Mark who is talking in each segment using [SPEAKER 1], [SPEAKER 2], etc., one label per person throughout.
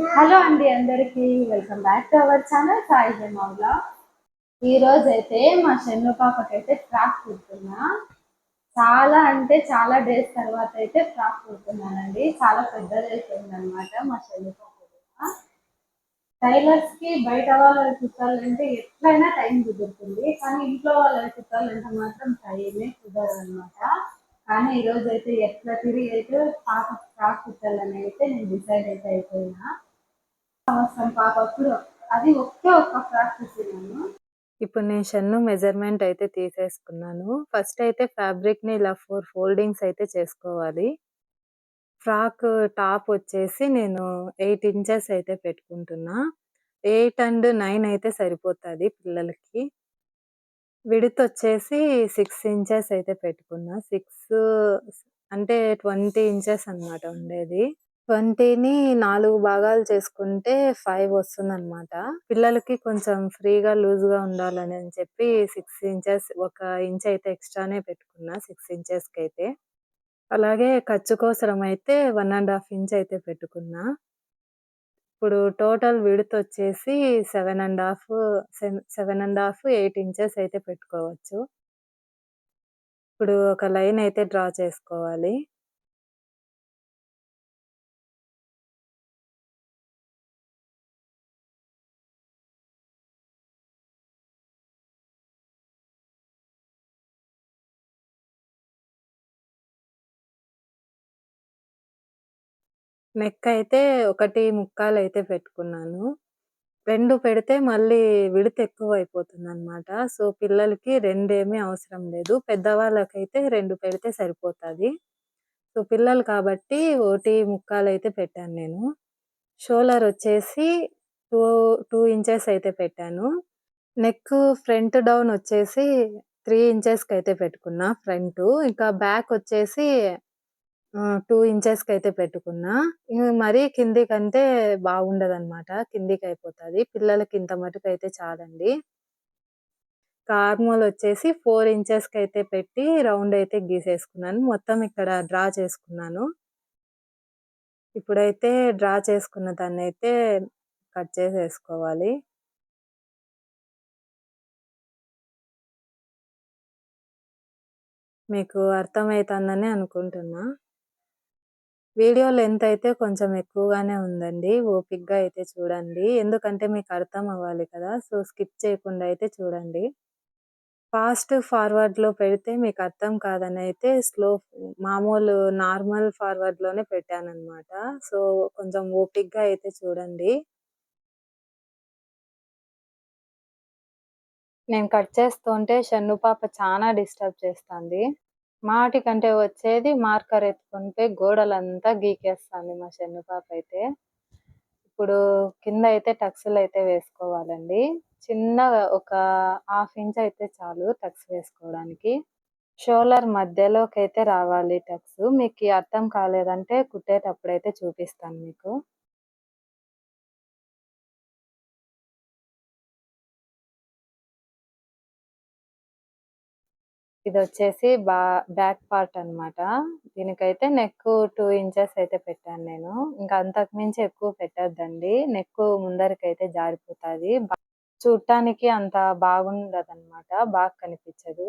[SPEAKER 1] Hello అండి అందరికీ welcome back to our channel Sai Jamavla. ఈ రోజు అయితే మా షన్ను పాపకైతే ఫ్రాక్ కుడుతున్నా. చాలా అంటే చాలా డేస్ తర్వాత అయితే ఫ్రాక్ కుడుతున్నానండి. చాలా పెద్దదైపోయింది అనమాట మా షన్ను పాప కూడా. టైలర్స్ కి బయట వాళ్ళని కుట్టాలంటే ఎట్లయినా టైం కుదురుతుంది, కానీ ఇంట్లో వాళ్ళని కుట్టాలంటే మాత్రం టైమే కుదరదు అనమాట. కానీ ఈరోజు అయితే ఎట్లా తిరిగి అయితే పాప ఫ్రాక్ కుట్టాలని అయితే నేను డిసైడ్ అయితే అయిపోయినా. సంవత్సరం పాపప్పుడు అది ఒకే ఒక్క ఫ్రాక్ కుట్టినాను.
[SPEAKER 2] ఇప్పుడు నేను షన్ను మెజర్మెంట్ అయితే తీసేసుకున్నాను. ఫస్ట్ అయితే ఫ్యాబ్రిక్‌ని ఇలా 4 ఫోల్డింగ్స్ అయితే చేసుకోవాలి. ఫ్రాక్ టాప్ వచ్చేసి నేను 8 ఇంచెస్ అయితే పెట్టుకుంటున్నా. 8 అండ్ 9 అయితే సరిపోతది పిల్లలకి. విడ్త్ వచ్చేసి 6 ఇంచెస్ అయితే పెట్టుకున్నా. 6 అంటే 20 ఇంచెస్ అన్నమాట ఉండేది. 20ని 4 భాగాలు చేసుకుంటే 5 వస్తుందన్నమాట. పిల్లలకి కొంచెం ఫ్రీగా, లూజ్‌గా ఉండాలని చెప్పి 6 ఇంచెస్ ఒక ఇంచ్ అయితే ఎక్స్‌ట్రానే పెట్టుకున్నా 6 ఇంచెస్‌కైతే. అలాగే ఖర్చు కోసరం అయితే 1 ½ ఇంచ్ అయితే పెట్టుకున్నా. ఇప్పుడు టోటల్ విడ్త్ వచ్చేసి 7 ఇంచెస్ అయితే పెట్టుకోవచ్చు. ఇప్పుడు ఒక లైన్ అయితే డ్రా చేసుకోవాలి. నెక్ అయితే 1.25 అయితే పెట్టుకున్నాను. 2 పెడితే మళ్ళీ విడ్త్ ఎక్కువైపోతుందనమాట. సో, పిల్లలకి 2 ఏమీ అవసరం లేదు. పెద్దవాళ్ళకైతే 2 పెడితే సరిపోతది. సో, పిల్లలు కాబట్టి 1.25 అయితే పెట్టాను నేను. షోల్డర్ వచ్చేసి 2, 2 ఇంచెస్ అయితే పెట్టాను. నెక్ ఫ్రంట్ డౌన్ వచ్చేసి 3 ఇంచెస్‌కైతే పెట్టుకున్నా ఫ్రంటు. ఇంకా బ్యాక్ వచ్చేసి 2 ఇంచెస్‌కైతే పెట్టుకున్నా. మరీ కిందికంటే బాగుండదనమాట. కిందికయిపోతది. పిల్లలకి ఇంత మటుకైతే చాలండి. ఆర్మోల్ వచ్చేసి 4 ఇంచెస్‌కైతే పెట్టి రౌండ్ అయితే గీసేసుకున్నాను. మొత్తం ఇక్కడ డ్రా చేసుకున్నాను. ఇప్పుడైతే డ్రా చేసుకున్న దాన్నైతే కట్ చేసేసుకోవాలి. మీకు అర్థమైతుందని అనుకుంటున్నా. వీడియో లెంత్ అయితే కొంచెం ఎక్కువగానే ఉందండి. ఓపికగా అయితే చూడండి. ఎందుకంటే మీకు అర్థం అవ్వాలి కదా! సో, స్కిప్ చేయకుండా అయితే చూడండి. ఫాస్ట్ ఫార్వర్డ్‌లో పెడితే మీకు అర్థం కాదనైతే మామూలు నార్మల్ ఫార్వర్డ్‌లోనే పెట్టాననమాట. సో, కొంచెం ఓపికగా అయితే చూడండి. నేను కట్ చేస్తుంటే షన్ను పాప చానా డిస్టర్బ్ చేస్తాంది. మాటికంటే వచ్చేది మార్కర్ ఎత్తుకొని పోయి గోడలంతా గీకేస్తాంది మా షన్ను పాపైతే. ఇప్పుడు కిందయితే టక్స్‌లయితే వేసుకోవాలండి. చిన్నగా ఒక హాఫ్ ఇంచ్ అయితే చాలు టక్స్ వేసుకోవడానికి. షోల్డర్ మధ్యలోకైతే రావాలి టక్స్. మీకీ అర్థం కాలేదంటే కుట్టేటప్పుడైతే చూపిస్తాను మీకు. ఇదొచ్చేసి బ్యాక్ పార్ట్ అన్నమాట. దీనికైతే నెక్కు 2 ఇంచెస్ అయితే పెట్టాను నేను. ఇంకా అంతకు మించి ఎక్కువ పెట్టొద్దండి. నెక్కు ముందరకైతే జారిపోతాది. చూడటానికి అంత బాగుండదనమాట. బాగా కనిపించదు.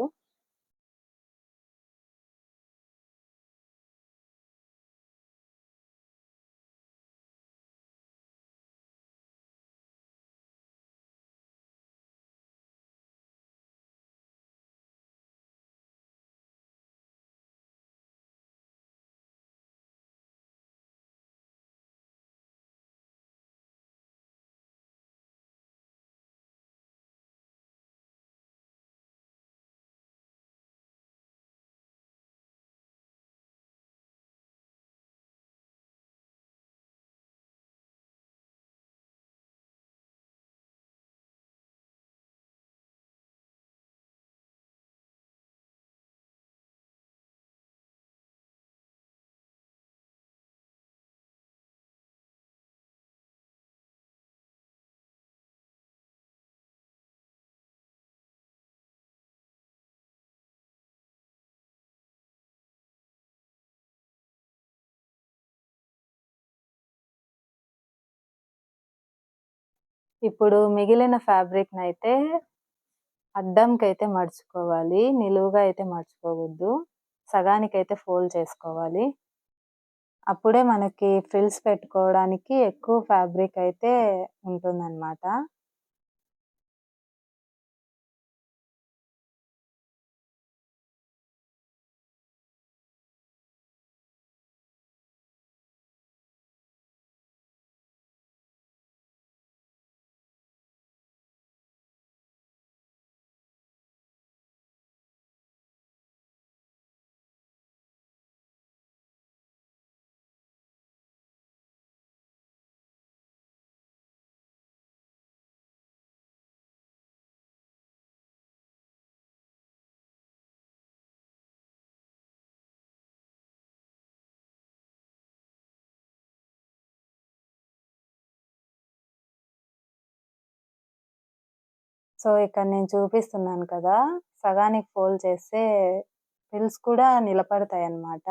[SPEAKER 2] ఇప్పుడు మిగిలిన ఫ్యాబ్రిక్‌నయితే అడ్డంకైతే మడుచుకోవాలి. నిలువుగా అయితే మడుచుకోవద్దు. సగానికైతే ఫోల్డ్ చేసుకోవాలి. అప్పుడే మనకి ఫ్రిల్స్ పెట్టుకోవడానికి ఎక్కువ ఫ్యాబ్రిక్ అయితే ఉంటుందనమాట. సో, ఇక్కడ నేను చూపిస్తున్నాను కదా! సగానికి ఫోల్డ్ చేస్తే ఫ్రిల్స్ కూడా నిలబడతాయన్నమాట.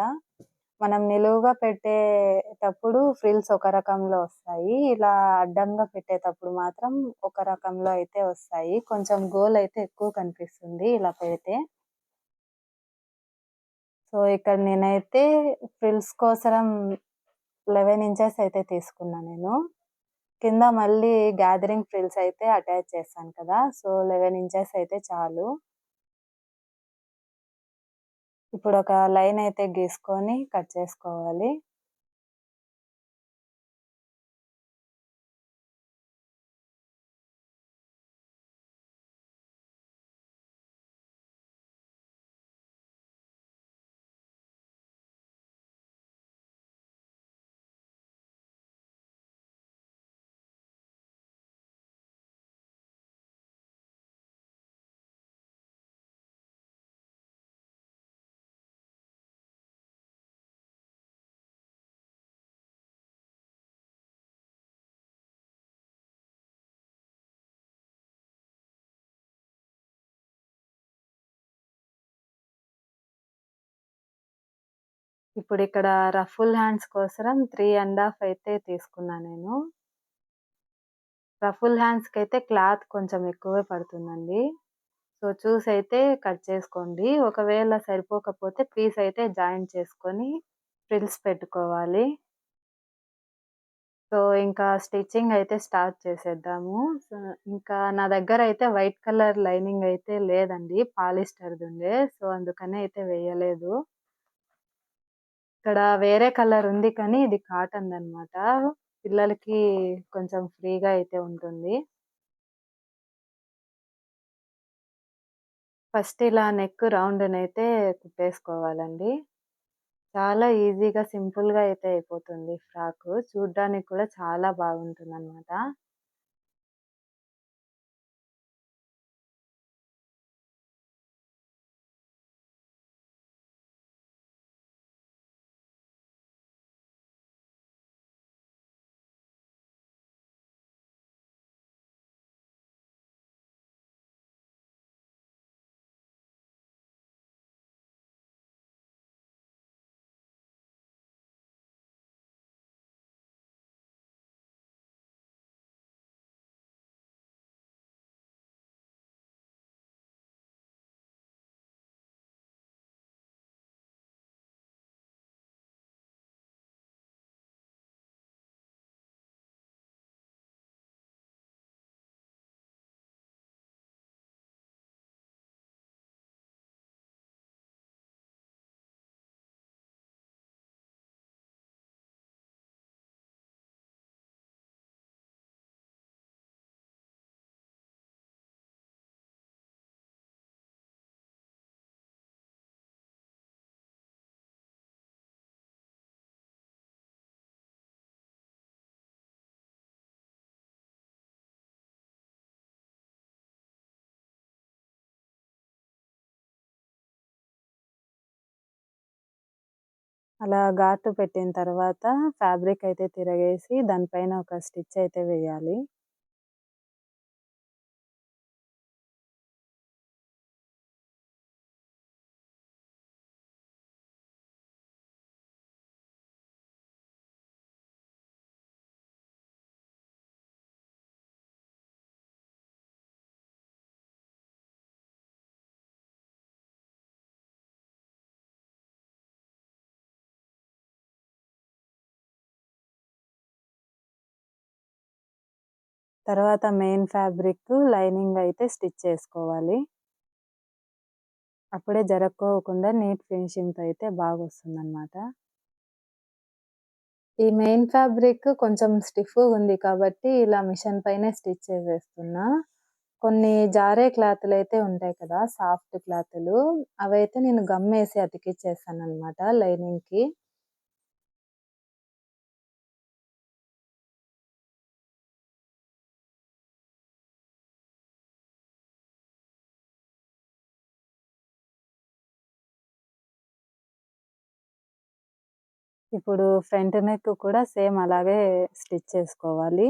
[SPEAKER 2] మనం నిలువుగా పెట్టేటప్పుడు ఫ్రిల్స్ ఒక రకంలో వస్తాయి. ఇలా అడ్డంగా పెట్టేటప్పుడు మాత్రం ఒక రకంలో అయితే వస్తాయి. కొంచెం గోల్ అయితే ఎక్కువ కనిపిస్తుంది ఇలా పెడితే. సో, ఇక్కడ నేనైతే ఫ్రిల్స్ కోసరం 11 ఇంచెస్ అయితే తీసుకున్నా నేను. కింద మళ్ళీ గ్యాదరింగ్ ఫ్రిల్స్ అయితే అటాచ్ చేశాను కదా! సో, 11 ఇంచెస్ అయితే చాలు. ఇప్పుడొక లైన్ అయితే గీసుకొని కట్ చేసుకోవాలి. ఇప్పుడిక్కడ రఫుల్ హ్యాండ్స్ కోసరం 3 ½ అయితే తీసుకున్నా నేను. రఫుల్ హ్యాండ్స్‌కైతే క్లాత్ కొంచెం ఎక్కువే పడుతుందండి. సో, చూసైతే కట్ చేసుకోండి. ఒకవేళ సరిపోకపోతే పీస్ అయితే జాయింట్ చేసుకొని ఫ్రిల్స్ పెట్టుకోవాలి. సో, ఇంకా స్టిచ్చింగ్ అయితే స్టార్ట్ చేసేద్దాము. సో, ఇంకా నా దగ్గరైతే వైట్ కలర్ లైనింగ్ అయితే లేదండి. పాలిస్టర్‌దుండే. సో, అందుకని అయితే వేయలేదు. ఇక్కడ వేరే కలర్ ఉంది కానీ ఇది కాటన్‌దనమాట. పిల్లలకి కొంచెం ఫ్రీగా అయితే ఉంటుంది. ఫస్ట్ ఇలా నెక్ రౌండ్‌నైతే కుట్టేసుకోవాలండి. చాలా ఈజీగా, సింపుల్‌గా అయితే అయిపోతుంది ఫ్రాకు. చూడ్డానికి కూడా చాలా బాగుంటుందనమాట. అలా ఘాటు పెట్టిన తర్వాత ఫ్యాబ్రిక్ అయితే తిరగేసి దానిపైన ఒక స్టిచ్ అయితే వేయాలి. తర్వాత మెయిన్ ఫ్యాబ్రిక్, లైనింగ్ అయితే స్టిచ్ చేసుకోవాలి. అప్పుడే జరక్కోకుండా నీట్ ఫినిషింగ్‌తో అయితే బాగొస్తుందనమాట. ఈ మెయిన్ ఫ్యాబ్రిక్ కొంచెం స్టిఫ్‌గుంది కాబట్టి ఇలా మిషన్ పైనే స్టిచ్ చేసేస్తున్నా. కొన్ని జారే క్లాతులయితే ఉంటాయి కదా! సాఫ్ట్ క్లాతులు. అవైతే నేను గమ్మేసి అతికిచ్చేసాననమాట లైనింగ్‌కి. ఇప్పుడు ఫ్రంట్ నెక్ కూడా సేమ్ అలాగే స్టిచ్ చేసుకోవాలి.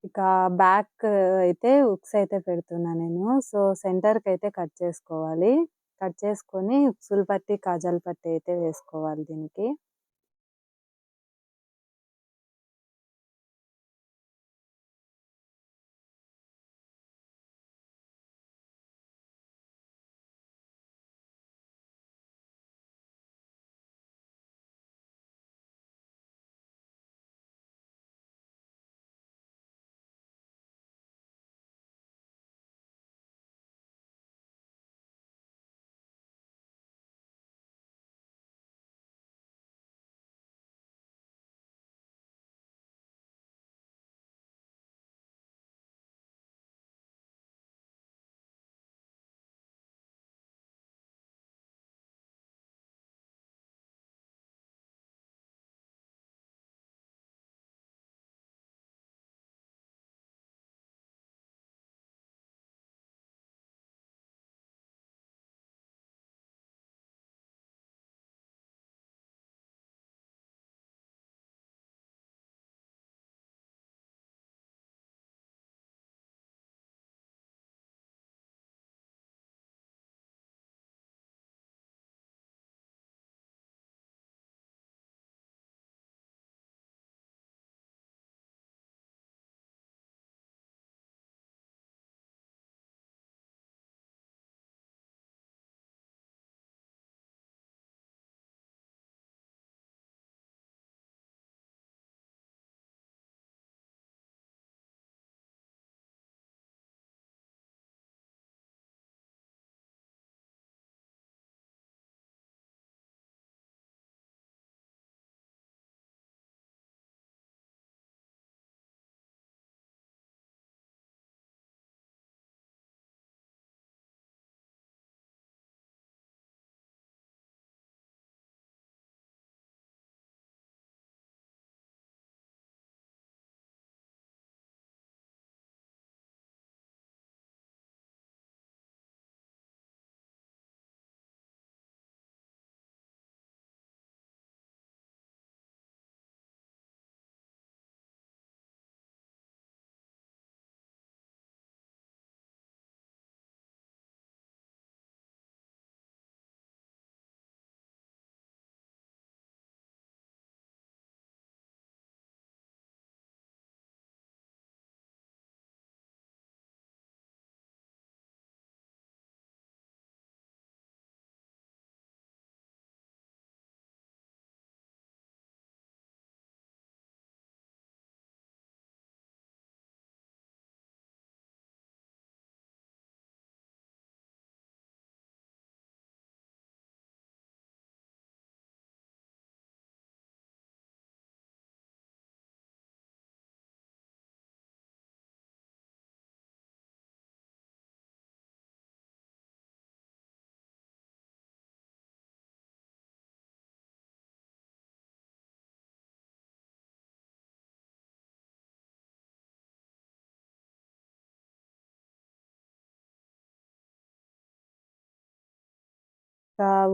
[SPEAKER 2] ఇక బ్యాక్ అయితే హుక్స్ అయితే పెడుతున్నా నేను. సో, సెంటర్‌కయితే కట్ చేసుకోవాలి. కట్ చేసుకొని ఉక్సులు పట్టి, కాజాల పట్టి అయితే వేసుకోవాలి దీనికి.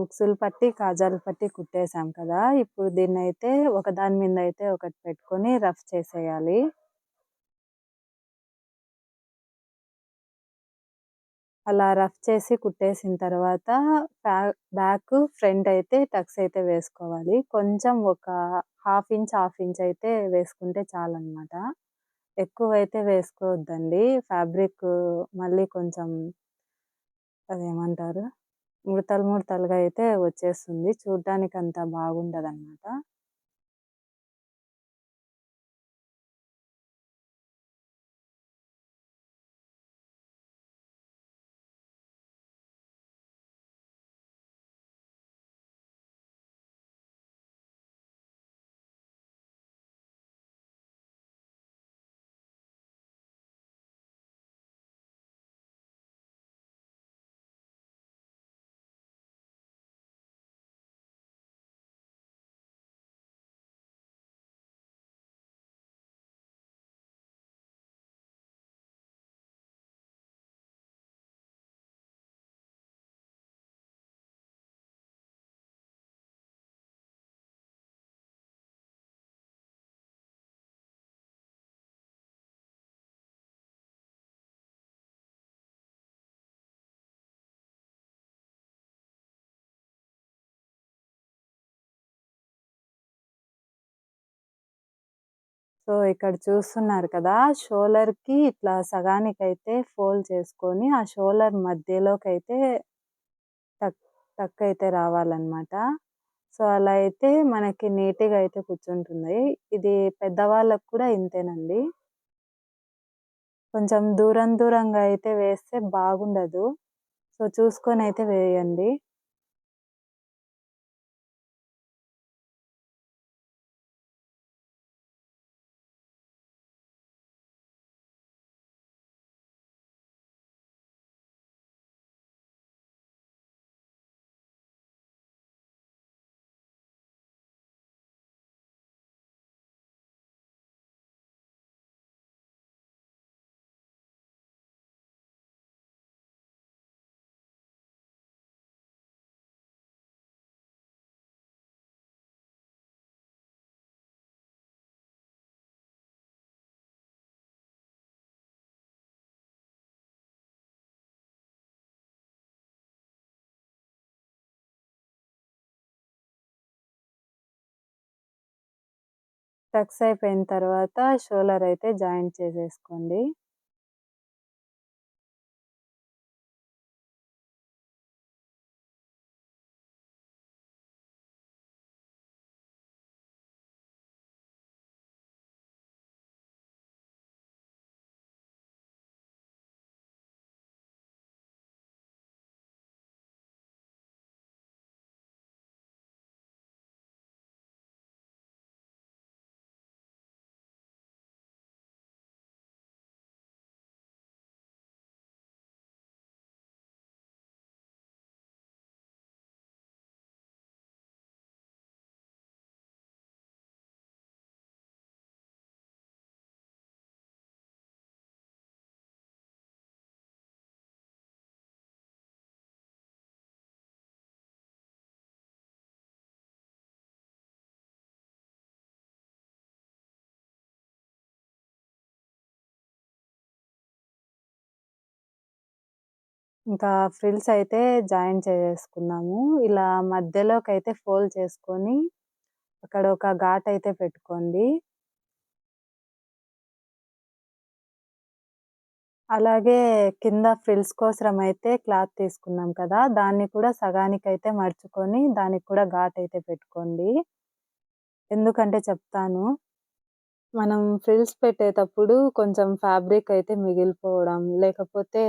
[SPEAKER 2] ఉక్సులు పట్టి, కాజాలు పట్టి కుట్టేసాం కదా! ఇప్పుడు దీన్నైతే ఒకదాని మీద అయితే ఒకటి పెట్టుకొని రఫ్ చేసేయాలి. అలా రఫ్ చేసి కుట్టేసిన తర్వాత బ్యాక్, ఫ్రంట్ అయితే టక్స్ అయితే వేసుకోవాలి. కొంచెం ఒక హాఫ్ ఇంచ్ అయితే వేసుకుంటే చాలనమాట. ఎక్కువైతే వేసుకోవద్దండి. ఫ్యాబ్రిక్ మళ్ళీ కొంచెం అదేమంటారు? ముడతలుగా అయితే వచ్చేస్తుంది. చూడ్డానికంత బాగుండదనమాట. సో, ఇక్కడ చూస్తున్నారు కదా! షోల్డర్‌కి ఇట్లా సగానికైతే ఫోల్డ్ చేసుకొని, ఆ షోల్డర్ మధ్యలోకైతే టక్ టక్కయితే రావాలనమాట. సో, అలా అయితే మనకి నీట్‌గా అయితే కూర్చుంటుంది. ఇది పెద్దవాళ్ళకి కూడా ఇంతేనండి. కొంచెం దూరం దూరంగా అయితే వేస్తే బాగుండదు. సో, చూసుకొనైతే వేయండి. టక్స్ అయిపోయిన తర్వాత షోల్డర్ అయితే జాయింట్ చేసేసుకోండి. ఇంకా ఫ్రిల్స్ అయితే జాయిన్ చేసేసుకున్నాము. ఇలా మధ్యలోకైతే ఫోల్డ్ చేసుకొని, అక్కడ ఒక ఘాటయితే పెట్టుకోండి. అలాగే కింద ఫ్రిల్స్ కోసరమైతే క్లాత్ తీసుకున్నాం కదా! దాన్ని కూడా సగానికైతే మడుచుకొని, దానికి కూడా ఘాటయితే పెట్టుకోండి. ఎందుకంటే చెప్తాను. మనం ఫ్రిల్స్ పెట్టేటప్పుడు కొంచెం ఫ్యాబ్రిక్ అయితే మిగిలిపోవడం, లేకపోతే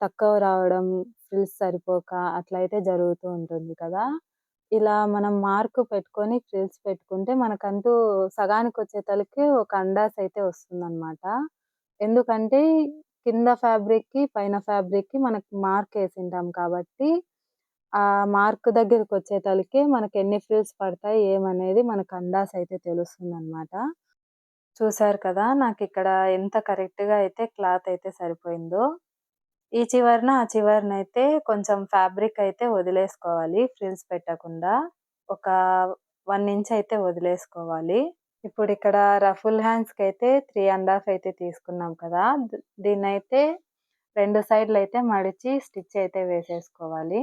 [SPEAKER 2] తక్కువ రావడం, ఫ్రిల్స్ సరిపోక అట్లయితే జరుగుతూ ఉంటుంది కదా! ఇలా మనం మార్క్ పెట్టుకొని ఫ్రిల్స్ పెట్టుకుంటే మనకంటూ సగానికొచ్చేతలకి ఒక అండాస్ అయితే వస్తుందనమాట. ఎందుకంటే కింద ఫ్యాబ్రిక్‌కి, పైన ఫ్యాబ్రిక్‌కి మనకు మార్కేసింటాం కాబట్టి, ఆ మార్క్ దగ్గరకొచ్చేతలకి మనకెన్ని ఫ్రిల్స్ పడతాయి ఏమనేది మనకు అందాస్ అయితే తెలుస్తుందనమాట. చూసారు కదా! నాకిక్కడ ఎంత కరెక్ట్‌గా అయితే క్లాత్ అయితే సరిపోయిందో. ఈ చివరన, ఆ చివరనైతే కొంచెం ఫ్యాబ్రిక్ అయితే వదిలేసుకోవాలి ఫ్రిల్స్ పెట్టకుండా. ఒక 1 ఇంచ్ అయితే వదిలేసుకోవాలి. ఇప్పుడిక్కడ రఫుల్ హ్యాండ్స్‌కైతే 3½ అయితే తీసుకున్నాం కదా! దీన్నైతే 2 సైడ్‌లయితే మడిచి స్టిచ్ అయితే వేసేసుకోవాలి.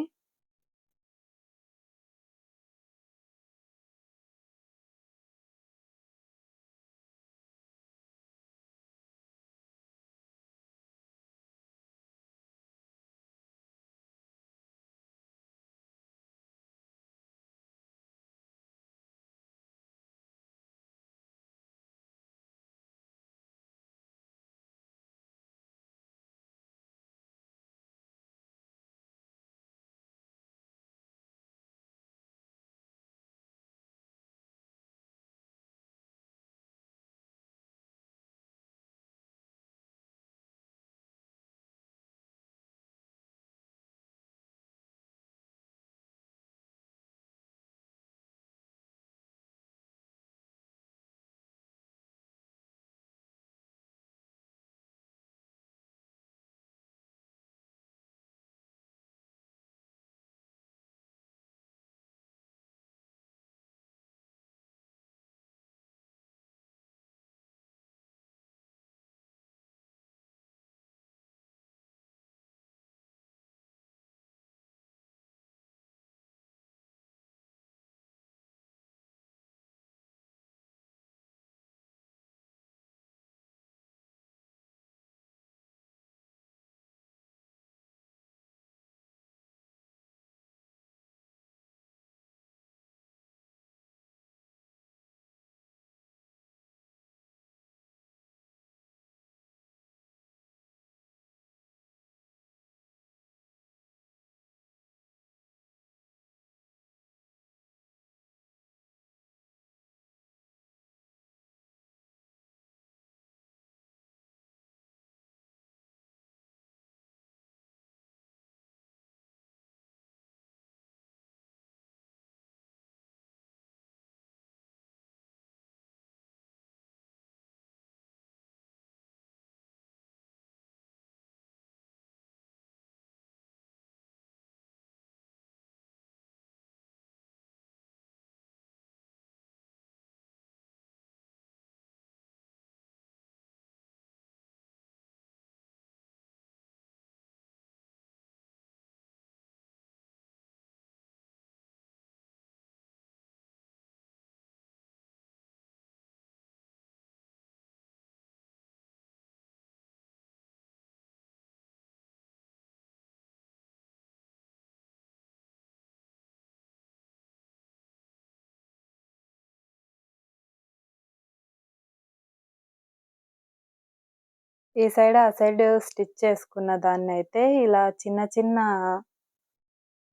[SPEAKER 2] ఈ సైడ్, ఆ సైడ్ స్టిచ్ చేసుకున్న దాన్నయితే ఇలా చిన్న చిన్న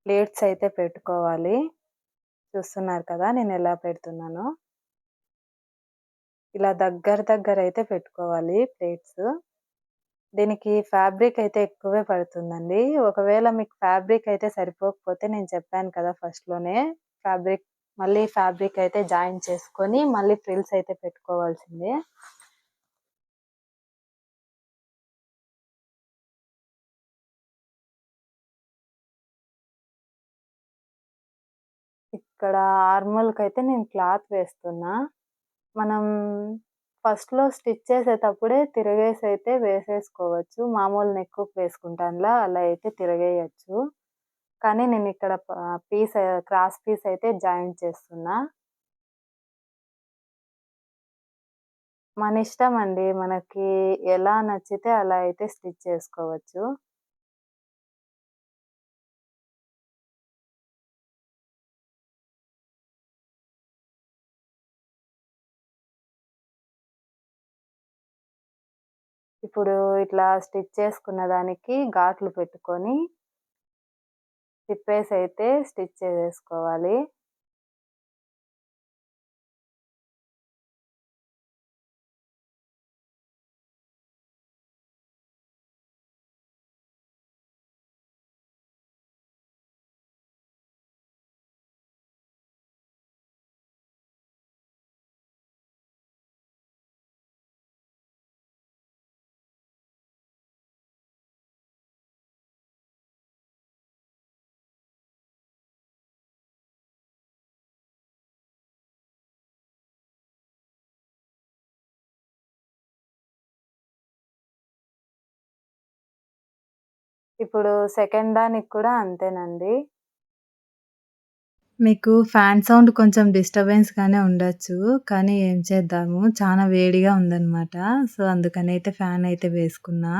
[SPEAKER 2] ప్లేట్స్ అయితే పెట్టుకోవాలి. చూస్తున్నారు కదా నేనెలా పెడుతున్నానో. ఇలా దగ్గరైతే పెట్టుకోవాలి ప్లేట్స్. దీనికి ఫ్యాబ్రిక్ అయితే ఎక్కువే పడుతుందండి. ఒకవేళ మీకు ఫ్యాబ్రిక్ అయితే సరిపోకపోతే నేను చెప్పాను కదా ఫస్ట్‌లోనే ఫ్యాబ్రిక్ ఫ్యాబ్రిక్ అయితే జాయిన్ చేసుకొని మళ్ళీ ఫ్రిల్స్ అయితే పెట్టుకోవాల్సిందే. ఇక్కడ ఆర్మోల్‌కైతే నేను క్లాత్ వేస్తున్నా. మనం ఫస్ట్‌లో స్టిచ్ చేసేటప్పుడే తిరగేసైతే వేసేసుకోవచ్చు. మామూలు నెక్కుకి వేసుకుంటాంలా అలా అయితే తిరగేయొచ్చు. కానీ నేనిక్కడ క్రాస్ పీస్ అయితే జాయిన్ చేస్తున్నా. మనిష్టమండి. మనకి ఎలా నచ్చితే అలా అయితే స్టిచ్ చేసుకోవచ్చు. ఇప్పుడు ఇట్లా స్టిచ్ చేసుకున్న దానికి ఘాట్లు పెట్టుకొని తిప్పేసైతే స్టిచ్ చేసేసుకోవాలి. ఇప్పుడు సెకండ్ దానికి కూడా అంతేనండి. మీకు ఫ్యాన్ సౌండ్ కొంచెం డిస్టర్బెన్స్‌గానే ఉండొచ్చు. కానీ ఏం చేద్దాము చానా వేడిగా ఉందనమాట. సో, అందుకనైతే ఫ్యాన్ అయితే వేసుకున్నా.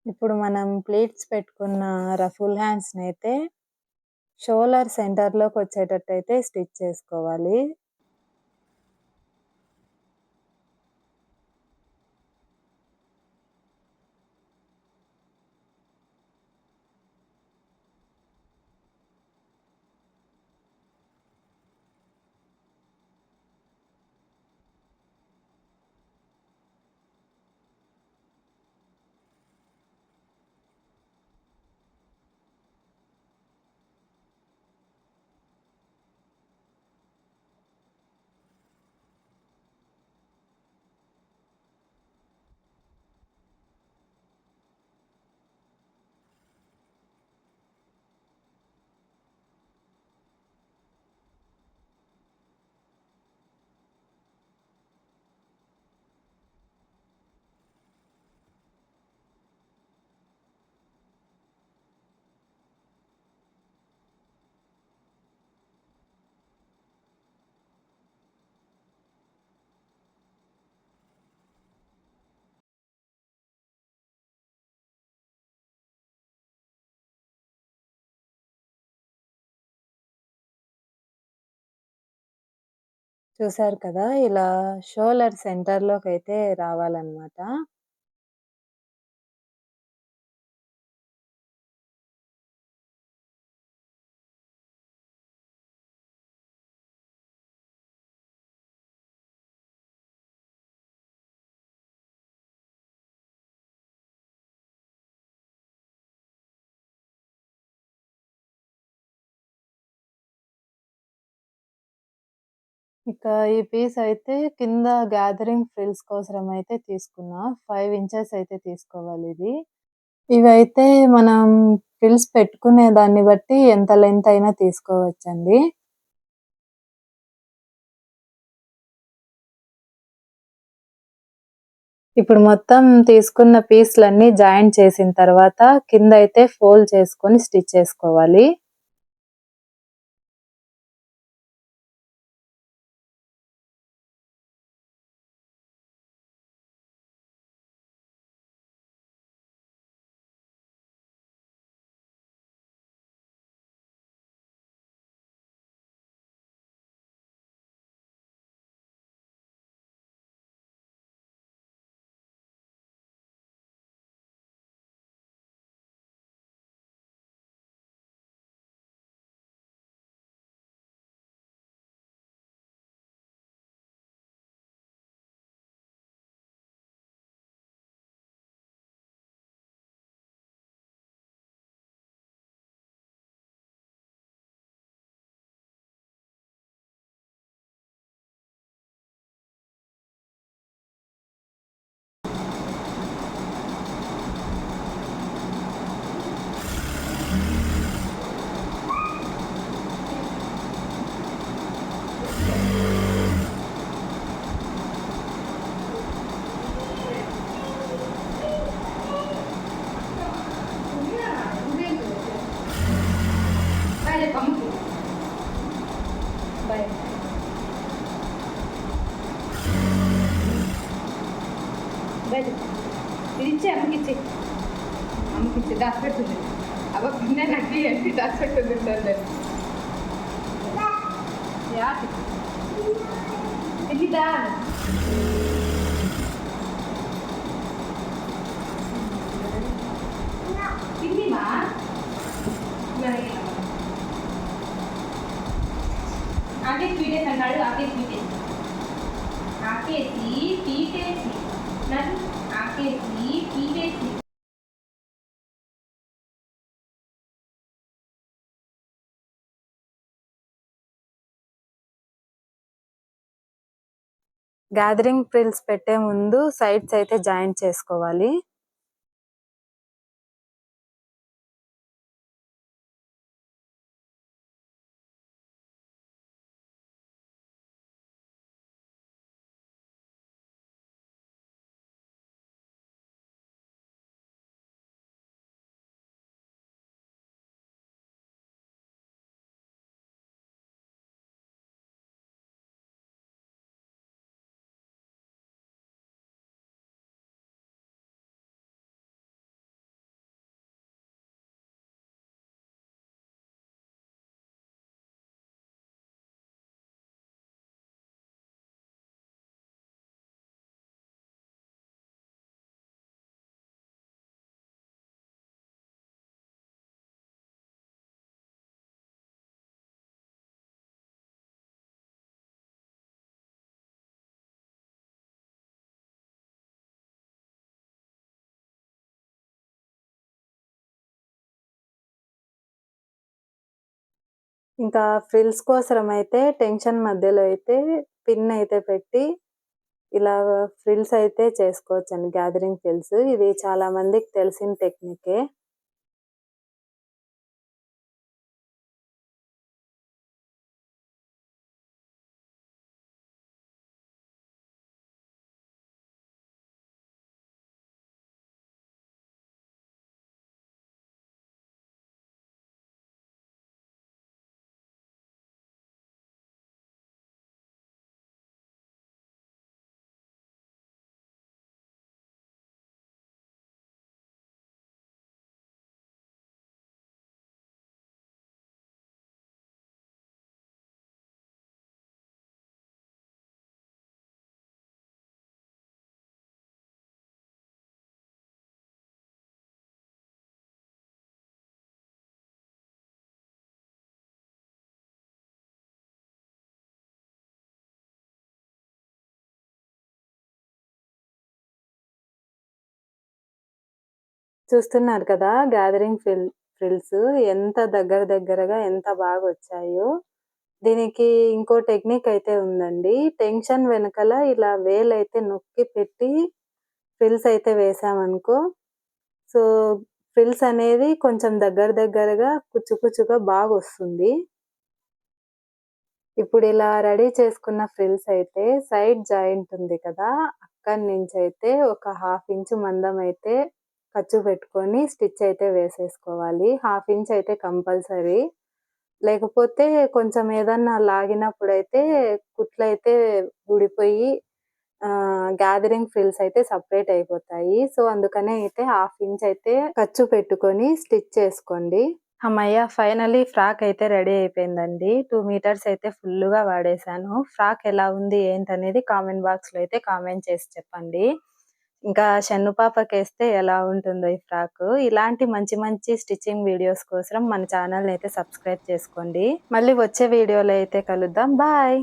[SPEAKER 2] ఇప్పుడు మనం ప్లీట్స్ పెట్టుకున్న ఫుల్ హ్యాండ్స్‌నైతే షోల్డర్ సెంటర్‌లోకొచ్చేటట్టయితే స్టిచ్ చేసుకోవాలి. చూసారు కదా! ఇలా షోల్డర్ సెంటర్‌లోకైతే రావాలనమాట. ఇక ఈ పీస్ అయితే కింద గ్యాదరింగ్ ఫ్రిల్స్ కోసమయితే తీసుకున్నా. 5 ఇంచెస్ అయితే తీసుకోవాలిది. ఇవైతే మనం ఫ్రిల్స్ పెట్టుకునే దాన్ని బట్టి ఎంత లెంత్ అయినా తీసుకోవచ్చండి. ఇప్పుడు మొత్తం తీసుకున్న పీస్‌లన్నీ జాయింట్ చేసిన తర్వాత కిందయితే ఫోల్డ్ చేసుకొని స్టిచ్ చేసుకోవాలి.
[SPEAKER 1] బయట ఇది ఇచ్చి అమ్మకిచ్చి దాచిపెట్టుంది. అవ పిన్న నక్కి అంటే దాచిపెట్టుంది సార్ యాకి ఇదా తిండిమా ఆకే స్వీటేసి అంటాడు. ఆకే స్వీటేసి ఆకేసి పీటేసి నన్ను ఆకేసి పీటేసి
[SPEAKER 2] గ్యాదరింగ్ ఫ్రిల్స్ పెట్టే ముందు సైడ్స్ అయితే జాయింట్ చేసుకోవాలి. ఇంకా ఫ్రిల్స్ కోసం అయితే టెన్షన్ మధ్యలో అయితే పిన్ అయితే పెట్టి ఇలా ఫ్రిల్స్ అయితే చేసుకోవచ్చండి. గ్యాదరింగ్ ఫ్రిల్స్ ఇది చాలా మందికి తెలిసిన టెక్నికే. చూస్తున్నారు కదా గ్యాదరింగ్ ఫ్రిల్స్ ఎంత దగ్గరగా ఎంత బాగా వచ్చాయో. దీనికి ఇంకో టెక్నిక్ అయితే ఉందండి. టెన్షన్ వెనకాల ఇలా వేలైతే నొక్కి పెట్టి ఫ్రిల్స్ అయితే వేసామనుకో, సో ఫ్రిల్స్ అనేది కొంచెం దగ్గరగా కుచ్చుగా బాగా వస్తుంది. ఇప్పుడు ఇలా రెడీ చేసుకున్న ఫ్రిల్స్ అయితే సైడ్ జాయింట్ ఉంది కదా, అక్కడి నుంచి అయితే ఒక 1/2 ఇంచ్ మందం అయితే ఖర్చు పెట్టుకొని స్టిచ్ అయితే వేసేసుకోవాలి. 1/2 ఇంచ్ అయితే కంపల్సరీ. లేకపోతే కొంచెం ఏదన్నా లాగినప్పుడైతే కుట్లయితే ఊడిపోయి గ్యాదరింగ్ ఫ్రిల్స్ అయితే సెపరేట్ అయిపోతాయి. సో అందుకనే అయితే 1/2 ఇంచ్ అయితే ఖర్చు పెట్టుకొని స్టిచ్ చేసుకోండి. హమ్మయ్య! ఫైనల్లీ ఫ్రాక్ అయితే రెడీ అయిపోయిందండి. 2 మీటర్స్ అయితే ఫుల్లుగా వాడేశాను. ఫ్రాక్ ఎలా ఉంది ఏంటనేది కామెంట్ బాక్స్‌లో అయితే కామెంట్ చేసి చెప్పండి. ఇంకా షన్ను పాపకేస్తే ఎలా ఉంటుందో ఈ ఫ్రాకు. ఇలాంటి మంచి స్టిచ్చింగ్ వీడియోస్ కోసం మన ఛానల్‌ని అయితే సబ్స్క్రైబ్ చేసుకోండి. మళ్ళీ వచ్చే వీడియోలో అయితే కలుద్దాం. బాయ్.